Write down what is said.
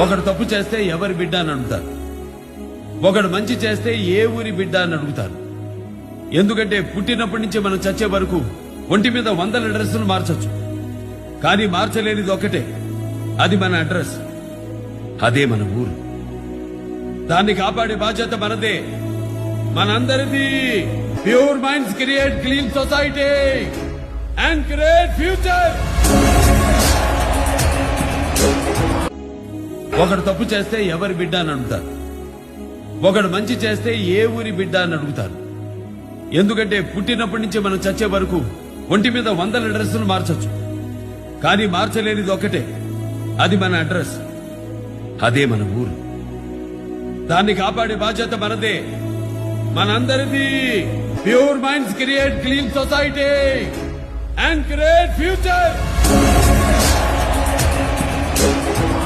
ఒకడు తప్పు చేస్తే ఎవరి బిడ్డ అని అడుగుతారు, ఒకడు మంచి చేస్తే ఏ ఊరి బిడ్డ అని అడుగుతారు. ఎందుకంటే పుట్టినప్పటి నుంచి మనం చచ్చే వరకు ఒంటి మీద 100 డ్రెస్సులు మార్చొచ్చు, కానీ మార్చలేనిది ఒకటే, అది మన అడ్రస్, అదే మన ఊరు. దాన్ని కాపాడే బాధ్యత మనదే, మనందరిది. Pure minds create clean society and create future. ఒకడు తప్పు చేస్తే ఎవరి బిడ్డ అని అడుగుతారు, ఒకడు మంచి చేస్తే ఏ ఊరి బిడ్డ అని అడుగుతారు. ఎందుకంటే పుట్టినప్పటి నుంచి మనం చచ్చే వరకు ఒంటి మీద 100 డ్రెస్సులు మార్చొచ్చు, కానీ మార్చలేనిది ఒకటే, అది మన అడ్రస్, అదే మన ఊరు. దాన్ని కాపాడే బాధ్యత మనదే, మనందరిది. Pure minds create clean society and create future.